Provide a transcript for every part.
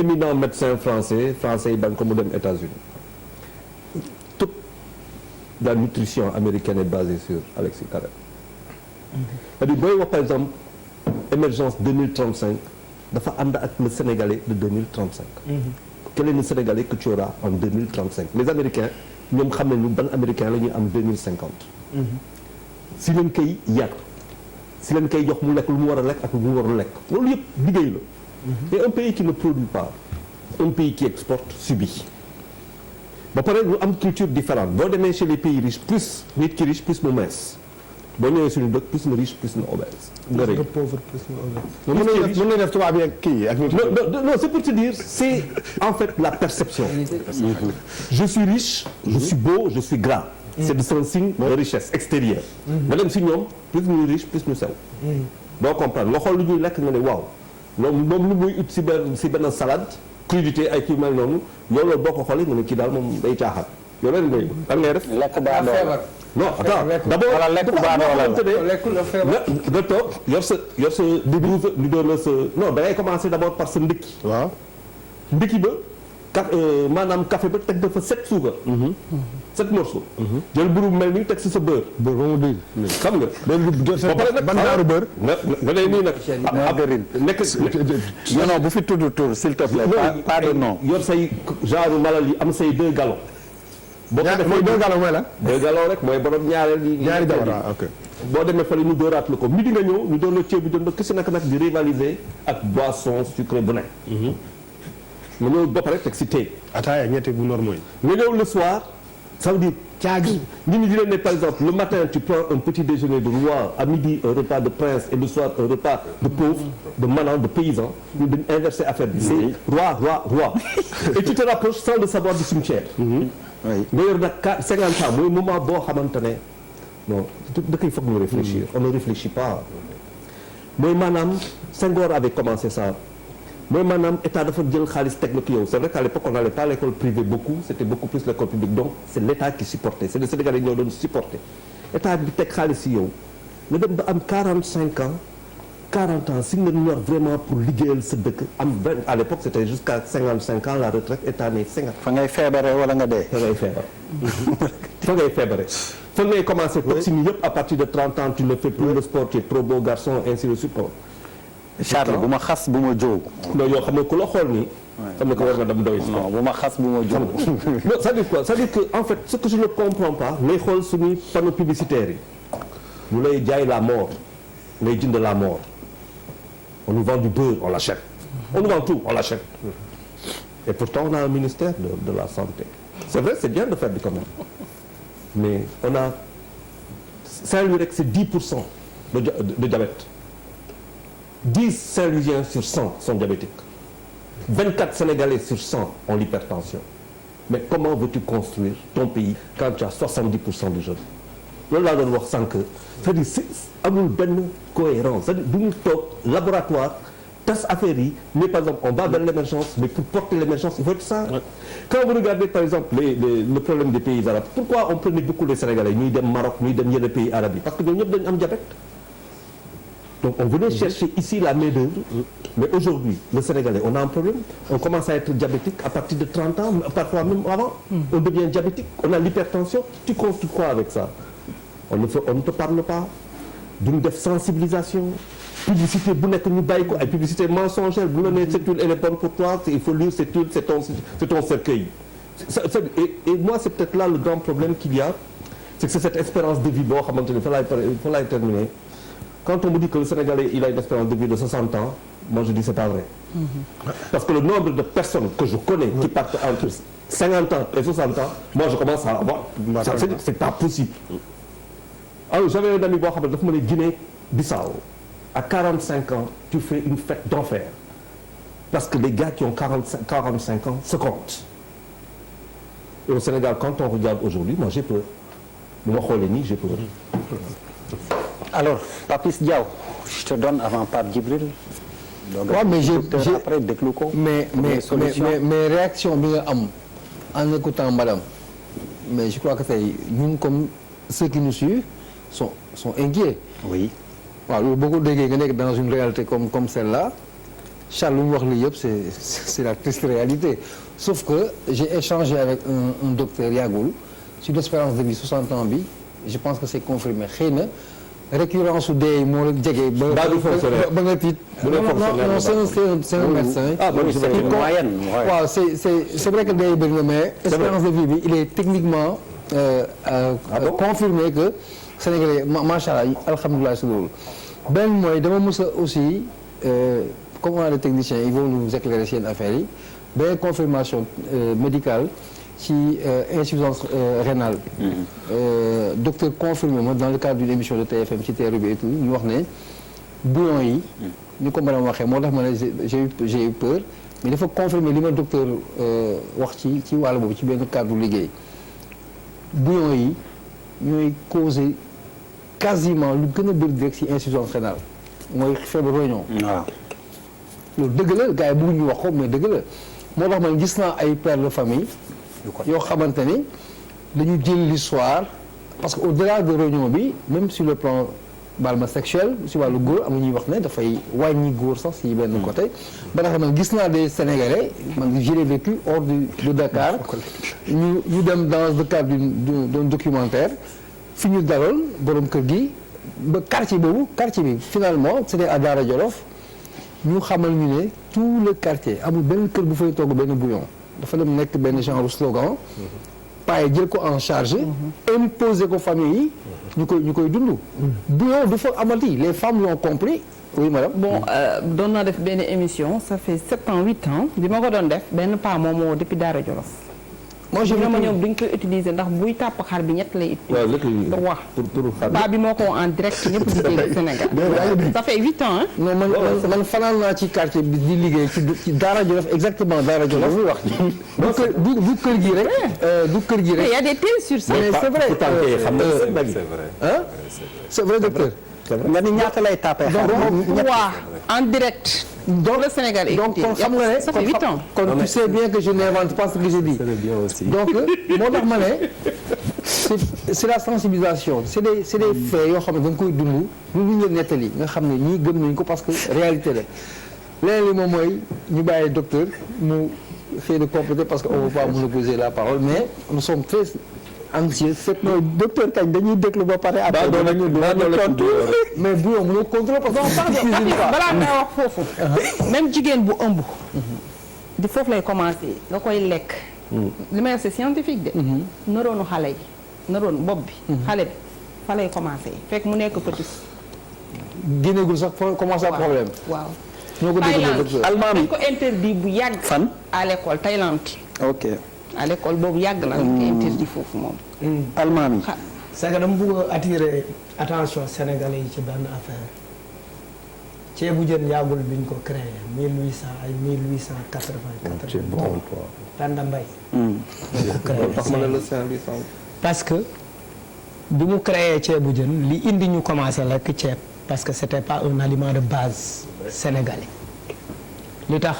éminent médecin français yi bañ ko mu dem États-Unis toute la nutrition américaine est basée sur Alexis Carrel. c'est-à-dire booy wax par exemple émergence 2035 dafa ànd ak le Sénégalais de 2035. Quel est le Sénégalais que tu auras en 2035? Les Américains ñoom xam nañu ban Américain la ñuy am 2050. si leen koy yar si leen koy jox mu lekk lu mu war a lekk ak lu mu warul lekk loolu yëpp liggéey la. et un pays qui ne produit pas un pays qui exporte subit. ba pare ñu am culture différente boo demee chez les pays riches plus nit ki riche plus mu mince boo ñëwee suñu dëkk plus mu riche plus mu obèse. nga rëy pauvre plus mu obèse. mën nañu def tubaab yi ak kii ak non c'est pour te dire c'est en fait la perception. je suis riche je suis beau je suis gras. c'est un signe de richesse extérieure. nga dem si ñoom plus ñu riche plus ñu sew. doo comprendre nga xool lu ñuy lekk nga ne waaw moom lu muy ut si benn salade crudité ay kii mel noonu yow loolu boo ko xoolee nga ne kii daal moom day caaxaan yow leen ngay lan ngay def. lekk baa doole non attends d'abord lekk baa doole nga toog yor sa débrousse ñu doon la sa non da ngay commencer d'abord par sa ndëkki. waaw ndëkki ba maanaam café ba teg dafa 7 suukar. 7 morceaux. jël buru mel ni teg si sa beurre. beurre ba mu dégg. xam nga. ba pare nag ban genre beurre. nga ne nii nag. nekk non bu fi tudd tur s'il te plaît. pas de nom. yor say genre malal yi am say 2 gallons. boo ko defee mooy 2 gallons mooy lan. 2 gallons rek mooy borom ñaareel yi. ñaari jabar ok. boo demee fële ñu dooraat la ko midi nga ñëw ñu doon la ceeb bi doon ba kese nag di rivaliser ak boisson sucré bu nekk. nga ñëw ba pare teg si thé. ataaya ñetti bu normal yi. nga ñëw le soir. ça veut dire caagi nit ñi di leen ne par exemple le matin tu prends un petit déjeuner de roi à midi un repas de prince et le soir un repas de pauvre de manant de paysan ñu dañ inverser affaire bi c'est roi et tu te rapproches sans le savoir du cimetière nga yor nag 50 ans mooy moment boo xamante ne non dëkk yi foog ñu réfléchir on ne réfléchit pas mooy maanaam Senghor avait commencé ça mooy maanaam état dafa jël xaalis teg la ki yow c'est vrai qu'à l'époque on n'allait pas à l'école privée beaucoup c'était beaucoup plus l'école publique donc c'est l'état qui supportait c'est les Sénégalais ñoo doon supporter état bi teg xaalis si yow nga dem ba am 45 ans 40 ans si nga ñor vraiment pour liggéeyal sa dëkk am à l'époque c'était jusqu'à 55 ans la retraite état ne 50. fa ngay feebare wala nga dee. fa ngay feebar fa ngay feebare fa ngay commencer toxines yëpp à partir de 30 ans tu ne fais plus le sport tu es trop beau garçon ainsi de suite. Charles bu ma xas bu ma jóg. non yoo xam ne ku la xool nii. xam ne ko war nga dem doy. non bu ma xas bu ma jóg. non c'est-à-dire quoi c'est-à-dire que en fait ce que je ne comprends pas ngay xool suñuy panneaux publicitaires yi ñu lay jaay la mort ngay jënd la mort on nous vend du beurre on l'achète on nous vend tout on l'achète et pourtant on a un ministère de la santé c'est vrai c'est bien de faire du commerce mais on a Saint-Louis rek c'est 10% de diabète. 10 Saint-Louisiens sur 100 sont diabétiques. 24 Sénégalais sur 100 ont l'hypertension. Mais comment veux-tu construire ton pays quand tu as 70% de jeunes? loolu laa doon wax sànq c'est-à-dire amul benn cohérence c'est-à-dire du ñu toog laboratoire tas affaire yi mais par exemple on va vers l'émergence mais pour porter l'émergence il faut être ça. Quand vous regardez par exemple le problème des pays arabes pourquoi on prenait beaucoup les Sénégalais ñuy dem Maroc ñuy dem yenn pays arabes yi parce que ñoom ñëpp dañu am diabète. Donc on venait chercher ici la main-d'œuvre, mais aujourd'hui, le Sénégalais, on a un problème. On commence à être diabétique à partir de 30 ans, parfois même avant. On devient diabétique, on a l'hypertension. Tu construis quoi avec ça? On ne te parle pas d'une sensibilisation. Publicité, bu nekk ñu bàyyi ko ay publicité mensongère bu la nee cette huile elle est bonne pour toi, il faut lire cette huile, c'est ton cercueil. Et moi, c'est peut-être là le grand problème qu'il y a, c'est que c'est cette espérance de vie boo xamante ni fa laay terminer. Quand on me dit que le Sénégalais il a une espérance de vie de 60 ans, moi je dis c'est pas vrai. Parce que le nombre de personnes que je connais qui partent entre 50 ans et 60 ans, moi je commence à avoir. C'est pas possible. Alors j'avais un ami boo xam ne dafa ma ne Guinée-Bissau à 45 ans tu fais une fête d'enfer parce que les gars qui ont 45 ans se comptent. Et au Sénégal quand on regarde aujourd'hui, moi j'ai peur. bu ma xoolee nii j'ai peur. Alors, Papis Diaw, je te donne avant Pape Djibril. waaw mais j'ai après déglu ko. mais réaction bi nga am en écoutant madame mais je crois que tey ñun comme ceux qui nous suivent sont inquiets. Oui. waaw loolu boo ko déggee nga nekk dans une réalité comme celle-là Charles lu mu wax lii yëpp c'est la triste réalité sauf que j'ai échangé avec un docteur yàggul sur l'espérance de vie 60 ans bi je pense que c'est confirmé xëy na récurrence su dee moo la jege ba nga tiit non c'est un médecin waaw c'est vrai que dee bëri na mais espérance de vie bi il est techniquement confirmé que Sénégalais macha allah alhamdulilah si loolu benn mooy dama mës a aussi comme on a des techniciens ils vont nous éclairer seen affaires yi benn confirmation médicale ci insuffisance rénale docteur confirmé ma dans le cadre d'une émission de TFM ci teeru bi et tout ñu wax ne bouillon yi ni ko madame waxee moo tax ma ne j'ai eu peur mais dafa confirmer li ma docteur wax ci wàllu boobu ci benn cadre liggéey bouillon yi ñooy causé quasiment lu gën a bëri direct ci insuffisance rénale mooy feebar rognon waaw loolu dëgg la gars yi bëgguñu wax ko mais dëgg la moo tax man gis naa ay pères de famille yoo xamante ni dañu jël l'histoire parce que au-delà de rognon bi même sur le plan balma sexuel si wàllu góor am na ñuy wax ne dafay wàññi góor sax si benn côté ba tax man gis naa des Sénégalais man j'ai vécu hors de Dakar ñu dem dans le cadre d'un documentaire fi ñu daloon borom kër gi ba quartier bi finalement c'était à Daara Jolof ñu xamal ñu ne tout le quartier amul benn kër bu fay togg benn bouillon dafa dem nekk benn genre slogan paye jël ko en charge imposer ko famille yi ñu koy dund bouillon du fa amati les femmes l'ont compris oui madame bon doon naa def benn émission ça fait 7 ans 8 ans bi ma ko doon def benn pa moom moo depuis Daara Jolof moi je ma ñoom duñ koy utiliser ndax buy tàpp xar bi ñett lay utiliser droit pa bi moo ko en direct ñëpp di dégg Sénégal ça fait 8 ans non man fanaan naa ci quartier bi di liggéey ci Daara Jolof exactement Daara Jolof muy wax du kër gi rek du kër gi rek il y a des télés sur ça mais c'est vrai c'est vrai docteur nga ni ñaata lay tapé droit en direct donc le Sénégal donc kon xam nga ne ça fait 8 ans kon tu sais bien que je n'invente pas ce que je dis donc moo tax ma ne c'est la sensibilisation c'est des faits yoo xam ne da nga koy dund lu la nettali nga xam ne ñii gëm nañ ko parce que réalité la leneen li moom mooy ñu bàyyi docteur mu xëy de compléter parce que on veut pas monopoliser la parole mais nous sommes très anxieux c'est mooy docteur kañ dañuy déglu ba pare après doonañu tontu mais bu yow mënoo contrôler parce que balaa nga wax foofu même jigéen bu ëmb di foofu lay commencer nga koy lekk li may c'est scientifique de neurones xale yi neurones bopp bi xale bi fa lay commencer fekk mu nekk petit génnegul sax foo commencer problème waaw ñoo ko déglu docteur allemand bi ko interdit bu yàgg fan à l'école Thaïlande ok à l'école boobu yàgg na ko interdit foofu moom allemand bi c'est que dama bëgg a attirer attention sénégalais yi ci benn affaire ceebu jën yàggul biñ ko créé 1800 ay 1880 Penda Mbaye parce que bi mu créé ceebu jën li indi ñu commencé lekk ceeb parce que c'était pas un aliment de base sénégalais li tax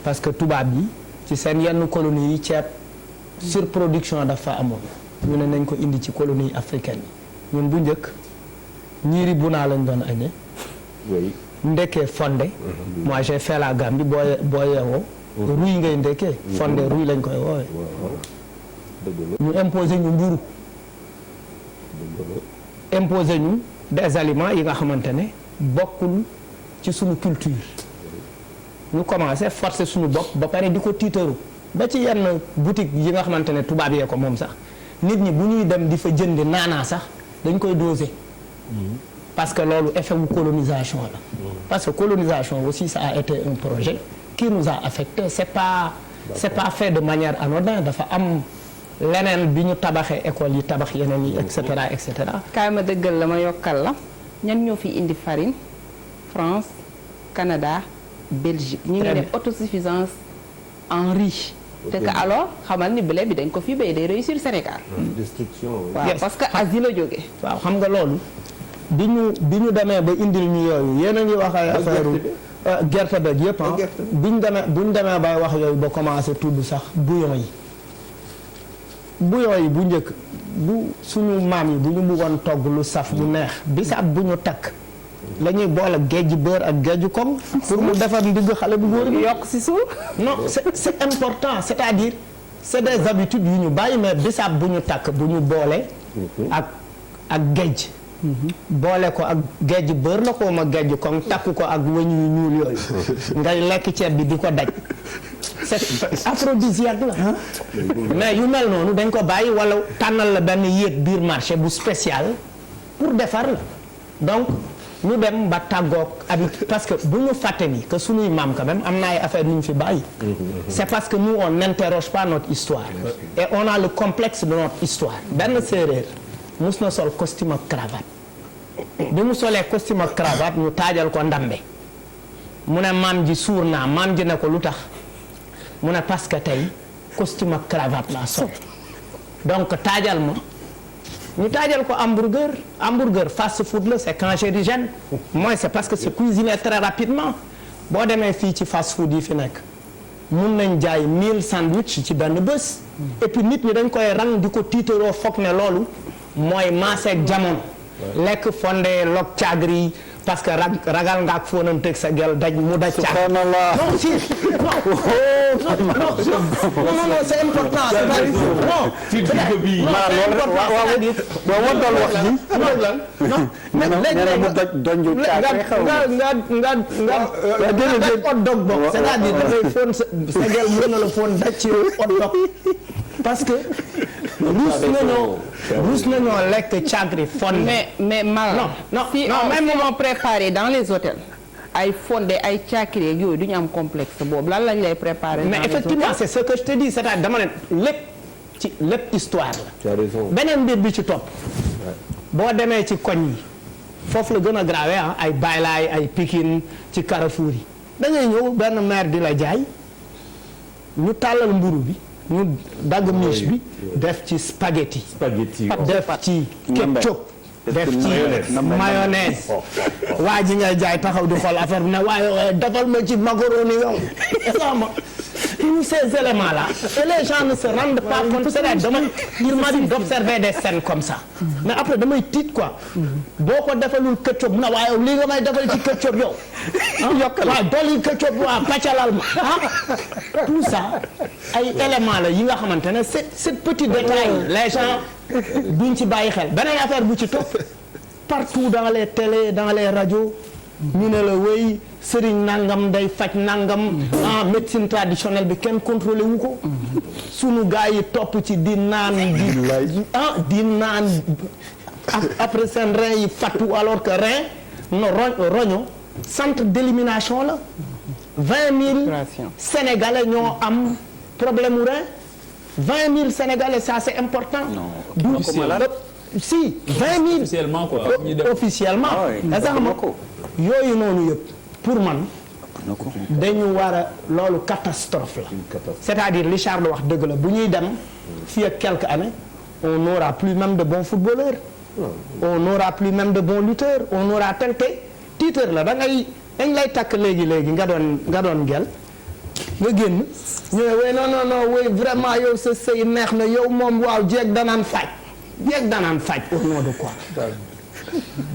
parce que tubaab yi ci seen yenn colonies yi ceeb surproduction dafa amoon ñu ne nañ ko indi ci colonie africaine yi ñun bu njëkk ñiiri bu naa lañ doon añee ndekkee fonde moi j'ai fait la Gambie boo yeewoo ruy ngay ndekkee fonde ruy lañ koy woowee ñu imposer ñu mburu imposer ñu des aliments yi nga xamante ne bokkul ci suñu culture ñu commencé forcer suñu bopp ba pare di ko tiitaru ba ci yenn boutique yi nga xamante ne tubaab yee ko moom sax nit ñi bu ñuy dem di fa jënd naanaa sax dañ koy doser parce que loolu effet wu colonisation la parce que colonisation aussi ça a été un projet qui nous a affecté c'est pas fait de manière anodine dafa am leneen bi ñu tabaxee école yi tabax yeneen yi et cetera et cetera. kaay ma dëggal la ma yokkal la ñan ñoo fi indi farine France Canada Belgique ñu ngi def autosuffisance en riz te que alors xamal ni blé bi dañ ko fi béy day réussir Sénégal. destruction waaw parce que Asie la jógee. waaw xam nga loolu bi ñu demee ba indil ñu yooyu yéen a ngi wax ay affaire gerte beeg yëpp ah bu ñu demee bay wax yooyu ba commencé tudd sax bouillon yi bu njëkk bu suñu maam yi bu ñu bëggoon togg lu saf lu neex bisaab bu ñu takk la ñuy boole géej beurre ak géej koŋ pour mu defar ndigg xale bu góor gi. yokk si suuf. non c'est important c'est-à-dire c'est des habitudes yu ñu bàyyi mais bisaab bu ñu takk bu ñu boole. ak géej. boole ko ak géej beurre la ko ma géej koŋ takk ko ak wëñ yu ñuul yooyu. ngay lekk ceeb bi di ko daj. c'est aphrodisiaque la. mais yu mel noonu dañ ko bàyyi wala tànnal la benn yéeg biir marché bu spécial pour defar la donc ñu dem ba tàggoog habitude parce que bu ñu fàtte ni que suñuy maam quand même am na ay affaire yu ñu fi bàyyi. c'est parce que nous on n'interroge pas notre histoire. et on a le complexe de notre histoire. benn séeréer mus na sol costume ak cravate bi mu solee costume ak cravate ñu taajal ko ndambe mu ne maam ji suur naa maam ji ne ko lu tax mu ne parce que tey costume ak cravate laa sol donc taajal ma ñu taajal ko hamburger fast food la c'est cancérigène mooy c'est parce que c'est cuisiné très rapidement boo demee fii ci fast food yi fi nekk mun nañ jaay 1000 sandwich ci benn bés et puis nit ñi dañ koy rang di ko tiitaroo foog ne loolu mooy maaseeg jamono lekk fondé log caagri parce que ragal nga ak fóonanteeg sa gel daj mu daj caag non si non c'est important c'est-à-dire dafay fóon sa gel mën na la fóon daj ci hot dog parce que rus nañoo lekk caagri fondé mais mal non même moment préparé dans les hôtels ay fondé ay caakiri yooyu du ñu am complexe boobu lan lañ lay préparer. mais effectivement c'est ce que je te dis c'est-à-dire dama ne lépp histoire la. tu as raison. beneen mbir bi ci topp. boo demee ci koñ yi foofu la gën a grave ay Baylaay ay Pikine ci Carrefour yi da ngay ñëw benn maire di la jaay ñu tàllal mburu bi ñu dagg miche bi def ci spaghetti. def ci ketchup. def ci mayonnaise waa ji ngay jaay taxaw di xool affaire bi ne waaye defal ma ci macaroni yow tous ces éléments là et les gens ne se rendent pas compte c'est-à-dire il m'arrive d'observer des scènes comme ça mais après damay tiit quoi boo ko defalul ketchup na waaye lii nga may defal ci ketchup yow waaw dolli ketchup waaw pàccalal ma tout ça ay éléments la yi nga xamante ne c'est petit détail les gens duñ ci bàyyi xel beneen affaire bu ci topp partout dans les télés dans les radios ñu ne la wéy sëriñ nangam day faj nangam médecine traditionnelle bi kenn contrôlé wu ko sunu gars yi topp ci di naan di naan après seen rein yi fattu alors que rein no roño centre d'élimination la 20 000 Sénégalais ñoo am problème mu rein 20 000 Sénégalais ça c'est important. Non, si 20 000 officiellement quoi. officiellement. yooyu noonu yëpp pour man. dañu war a loolu catastrophe la. c'est-à-dire li Charles wax dëgg la bu ñuy dem fii ak quelques années on n'aura plus même de bons footballeurs. on n'aura plus même de bons lutteurs on aura tel titre la dañ lay takk léegi nga doon gel nga génn ñu ne oui non oui vraiment yow sa sëy neex na yow moom waaw jeeg danaan faj au nom de quoi.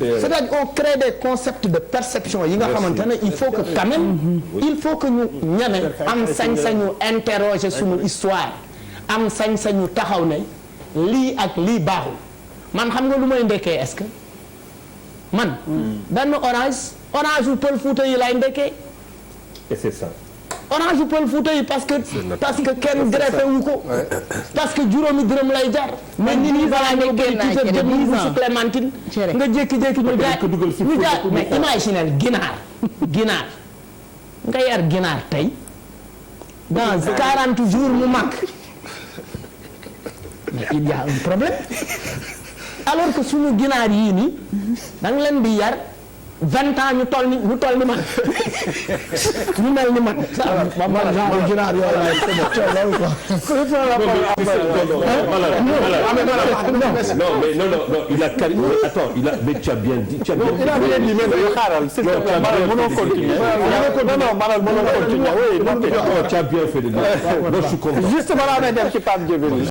c'est-à-dire on crée des concepts de perception yi nga xamante ne il faut que quand même il faut que ñu ñeme am sañ-sañu interroger suñu histoire am sañ-sañu taxaw ne lii ak lii baaxul man xam nga lu may ndekkee est-ce que man benn orange u Pël Fuuta yi lay ndekkee et c'est ça. orange u Pël Fuuta yi parce que kenn greffé wu ko parce que juróomi dërëm lay jar mais nit ñi balaa ngay bëri ci jëm bu supplémentine nga jékki-jékki ñu jaay mais imaginez ginaar nga yar ginaar tey dans 40 jours mu mag mais il y a un problème alors que suñu ginaar yii nii da nga leen di yar 20 ans ñu toll ni man ñu mel ni man. man genre ginaar yooyu non il a carré attends mais tu as bien dit tu as bien dit tu as bien fait de dire. Juste balaa may dem ci Pape Djibril